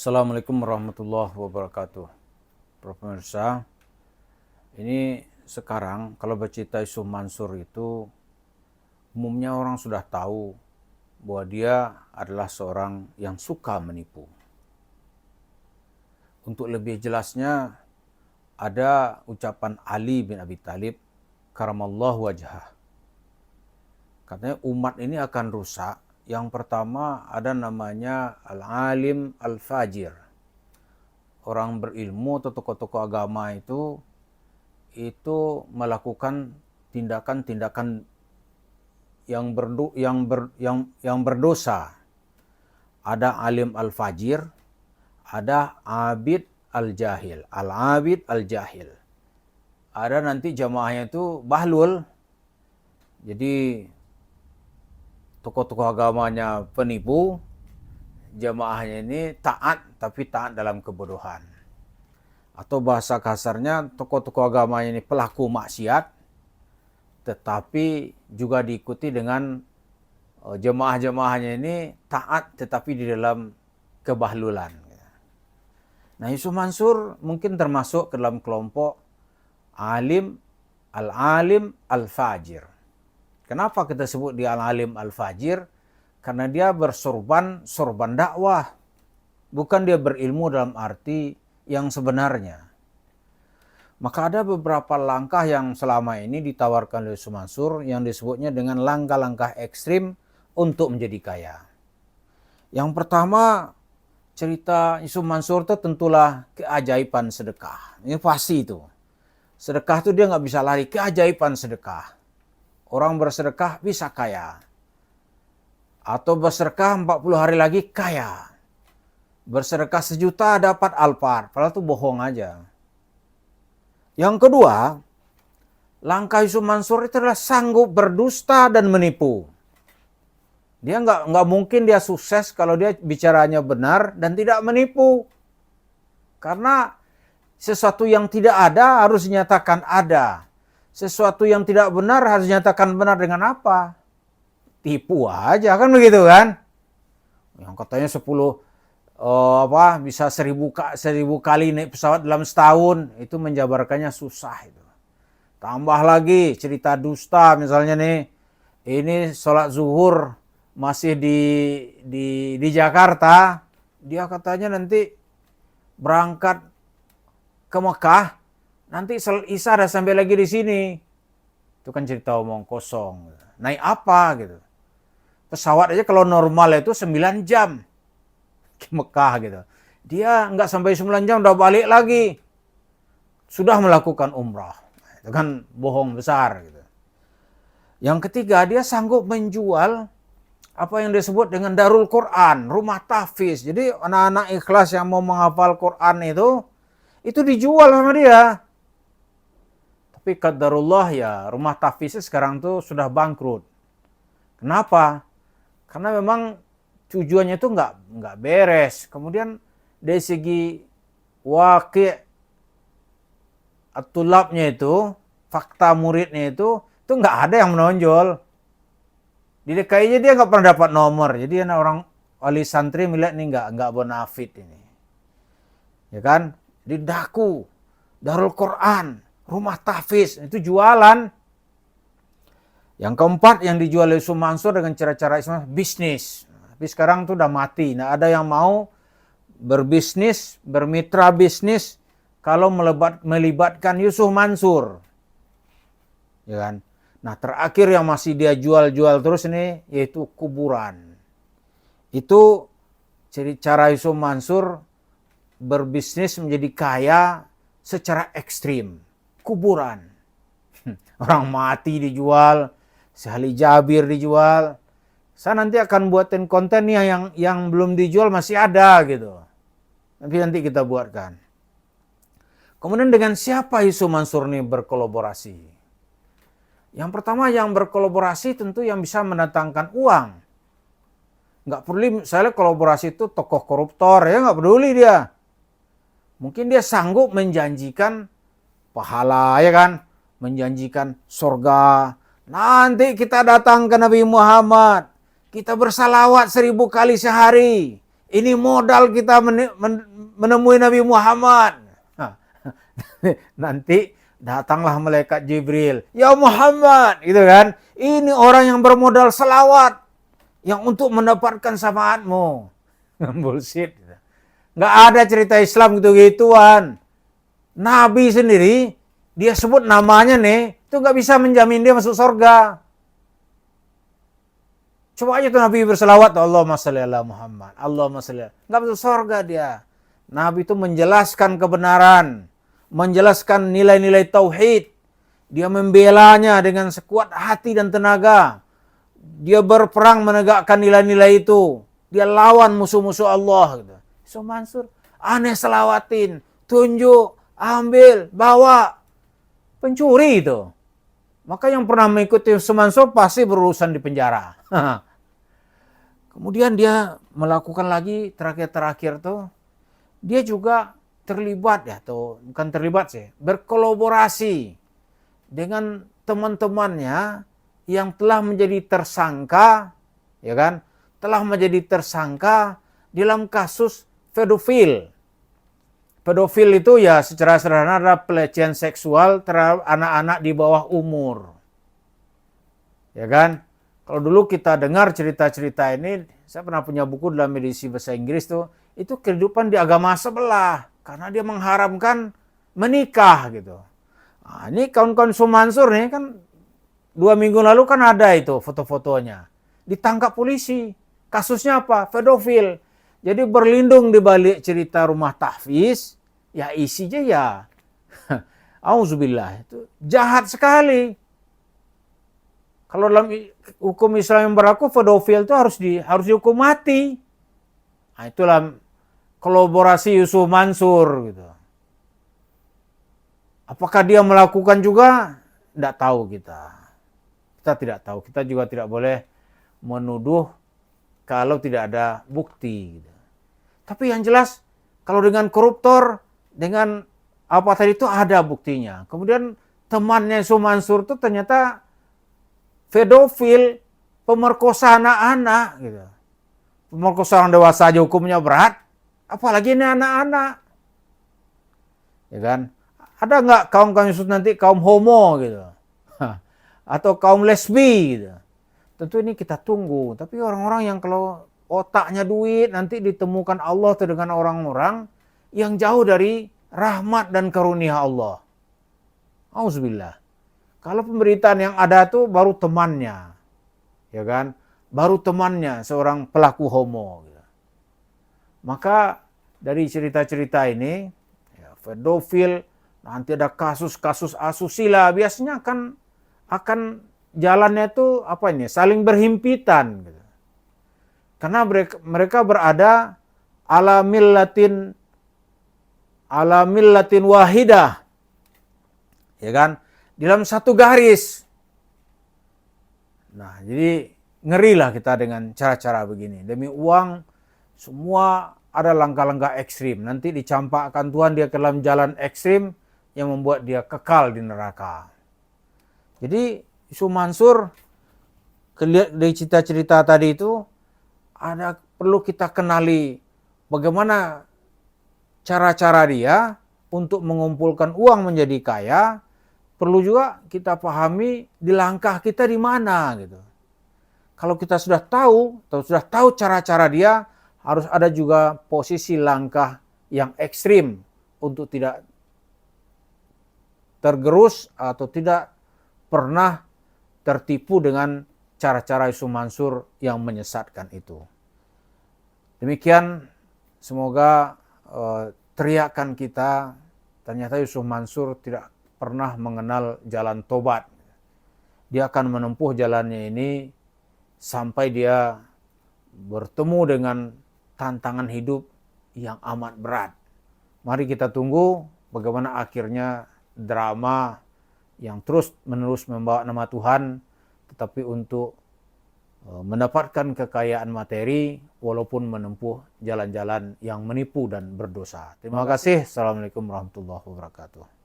Assalamualaikum warahmatullahi wabarakatuh. Para pemirsa, ini sekarang kalau bercerita Yusuf Mansur itu umumnya orang sudah tahu bahwa dia adalah seorang yang suka menipu. Untuk lebih jelasnya, ada ucapan Ali bin Abi Thalib karamallahu wajhah. Katanya umat ini akan rusak. Yang pertama ada namanya al-alim al-fajir. Orang berilmu atau tokoh-tokoh agama itu melakukan tindakan-tindakan yang berdosa. Ada alim al-fajir, ada abid al-jahil, al-abid al-jahil. Ada nanti jamaahnya itu bahlul. Jadi tokoh-tokoh agamanya penipu, jamaahnya ini taat tapi taat dalam kebodohan. Atau bahasa kasarnya tokoh-tokoh agamanya ini pelaku maksiat tetapi juga diikuti dengan jemaah-jemaahnya ini taat tetapi di dalam kebahlulan. Nah, Yusuf Mansur mungkin termasuk ke dalam kelompok alim al-fajir. Kenapa kita sebut dia al-alim al-fajir? Karena dia sorban dakwah. Bukan dia berilmu dalam arti yang sebenarnya. Maka ada beberapa langkah yang selama ini ditawarkan oleh Yusuf Mansur yang disebutnya dengan langkah-langkah ekstrim untuk menjadi kaya. Yang pertama, cerita Yusuf Mansur itu tentulah keajaiban sedekah. Ini pasti itu. Sedekah itu dia nggak bisa lari, keajaiban sedekah. Orang bersedekah bisa kaya. Atau bersedekah 40 hari lagi kaya. Bersedekah 1 juta dapat Alphard. Padahal itu bohong aja. Yang kedua, langkah Yusuf Mansur itu adalah sanggup berdusta dan menipu. Dia nggak mungkin dia sukses kalau dia bicaranya benar dan tidak menipu. Karena sesuatu yang tidak ada harus dinyatakan ada. Sesuatu yang tidak benar harus dinyatakan benar dengan apa? Tipu aja kan begitu kan? Yang katanya 10 bisa 1000 kali naik pesawat dalam setahun, itu menjabarkannya susah itu. Tambah lagi cerita dusta misalnya nih, ini sholat zuhur masih di Jakarta, dia katanya nanti berangkat ke Mekah, nanti Isya ada sampai lagi di sini. Itu kan cerita omong kosong. Naik apa gitu. Pesawat aja kalau normal itu 9 jam ke Mekah gitu. Dia nggak sampai 9 jam udah balik lagi. Sudah melakukan umrah. Itu kan bohong besar gitu. Yang ketiga, dia sanggup menjual apa yang disebut dengan Darul Quran, rumah tahfiz. Jadi anak-anak ikhlas yang mau menghafal Quran itu dijual sama dia. Tapi qadarullah ya, rumah tahfiznya sekarang tuh sudah bangkrut. Kenapa? Karena memang tujuannya itu nggak beres. Kemudian dari segi wakil atulabnya itu, fakta muridnya itu nggak ada yang menonjol. Di DKI-nya dia nggak pernah dapat nomor. Jadi orang wali santri melihat ini nggak bonafit ini. Ya kan? Didaku, Darul Quran, rumah tahfiz, itu jualan. Yang keempat yang dijual oleh Yusuf Mansur dengan cara-cara Islam, bisnis. Tapi sekarang tuh udah mati. Nah, ada yang mau berbisnis, bermitra bisnis kalau melibatkan Yusuf Mansur. Ya kan? Nah, terakhir yang masih dia jual-jual terus ini yaitu kuburan. Itu cara Yusuf Mansur berbisnis menjadi kaya secara ekstrim. Kuburan. Orang mati dijual, sehali Jabir dijual. Saya nanti akan buatin konten yang belum dijual masih ada gitu. Tapi nanti kita buatkan. Kemudian dengan siapa Yusuf Mansur ini berkolaborasi? Yang pertama yang berkolaborasi tentu yang bisa mendatangkan uang. Nggak perlu misalnya kolaborasi itu tokoh koruptor, ya nggak peduli dia. Mungkin dia sanggup menjanjikan pahala, ya kan? Menjanjikan surga. Nanti kita datang ke Nabi Muhammad. Kita bersalawat 1000 kali sehari. Ini modal kita menemui Nabi Muhammad. Nanti datanglah malaikat Jibril. Ya Muhammad, gitu kan. Ini orang yang bermodal selawat. Yang untuk mendapatkan syafaatmu. Bullshit. Nggak ada cerita Islam gitu-gituan. Nabi sendiri, dia sebut namanya nih, itu nggak bisa menjamin dia masuk surga. Coba aja tuh Nabi berselawat, Allahumma sholli ala Muhammad, Allahumma sholli. Nggak masuk surga dia. Nabi itu menjelaskan kebenaran, menjelaskan nilai-nilai tauhid. Dia membelanya dengan sekuat hati dan tenaga. Dia berperang menegakkan nilai-nilai itu. Dia lawan musuh-musuh Allah. Gitu. So Mansur, aneh selawatin, tunjuk, ambil, bawa. Pencuri itu. Maka yang pernah mengikuti Mansur pasti berurusan di penjara. Kemudian dia melakukan lagi terakhir tuh. Dia juga terlibat ya, tuh bukan terlibat sih, berkolaborasi dengan teman-temannya yang telah menjadi tersangka, ya kan? Telah menjadi tersangka dalam kasus pedofil. Pedofil itu ya secara sederhana adalah pelecehan seksual terhadap anak-anak di bawah umur. Ya kan? Kalau dulu kita dengar cerita-cerita ini, saya pernah punya buku dalam edisi bahasa Inggris tuh, itu kehidupan di agama sebelah. Karena dia mengharamkan menikah gitu. Nah, ini kawan-kawan Sumansur nih kan 2 minggu lalu kan ada itu foto-fotonya. Ditangkap polisi. Kasusnya apa? Pedofil. Jadi berlindung di balik cerita rumah tahfiz, ya isinya ya auzubillah, itu jahat sekali. Kalau dalam hukum Islam yang berlaku, pedofil itu harus dihukum mati. Nah, itulah kolaborasi Yusuf Mansur gitu. Apakah dia melakukan juga? Tidak tahu kita. Kita tidak tahu. Kita juga tidak boleh menuduh kalau tidak ada bukti. Gitu. Tapi yang jelas, kalau dengan koruptor, dengan apa tadi itu ada buktinya. Kemudian temannya Yusuf Mansur itu ternyata pedofil, pemerkosa anak-anak. Gitu. Pemerkosa orang dewasa aja hukumnya berat, apalagi ini anak-anak. Ya kan? Ada nggak kaum-kaum Yusuf nanti kaum homo gitu? Atau kaum lesbi gitu? Tentu ini kita tunggu. Tapi orang-orang yang kalau otaknya duit nanti ditemukan Allah tuh dengan orang-orang yang jauh dari rahmat dan karunia Allah. Auzubillah. Kalau pemberitaan yang ada tuh baru temannya. Ya kan? Baru temannya seorang pelaku homo. Gitu. Maka dari cerita-cerita ini, ya, pedofil, nanti ada kasus-kasus asusila, biasanya akan jalannya itu apa ini? Saling berhimpitan. Gitu. Karena mereka berada ala millatin wahidah. Ya kan? Dalam satu garis. Nah, jadi ngerilah kita dengan cara-cara begini. Demi uang, semua ada langkah-langkah ekstrim. Nanti dicampakkan Tuhan dia ke dalam jalan ekstrim yang membuat dia kekal di neraka. Jadi, Yusuf Mansur, dari cerita-cerita tadi itu, perlu kita kenali bagaimana cara-cara dia untuk mengumpulkan uang menjadi kaya. Perlu juga kita pahami di langkah kita di mana gitu. Kalau kita sudah tahu cara-cara dia, harus ada juga posisi langkah yang ekstrim untuk tidak tergerus atau tidak pernah tertipu dengan cara-cara Yusuf Mansur yang menyesatkan itu. Demikian, semoga teriakan kita, ternyata Yusuf Mansur tidak pernah mengenal jalan tobat. Dia akan menempuh jalannya ini sampai dia bertemu dengan tantangan hidup yang amat berat. Mari kita tunggu bagaimana akhirnya drama yang terus-menerus membawa nama Tuhan, tetapi untuk mendapatkan kekayaan materi walaupun menempuh jalan-jalan yang menipu dan berdosa. Terima kasih. Assalamualaikum warahmatullahi wabarakatuh.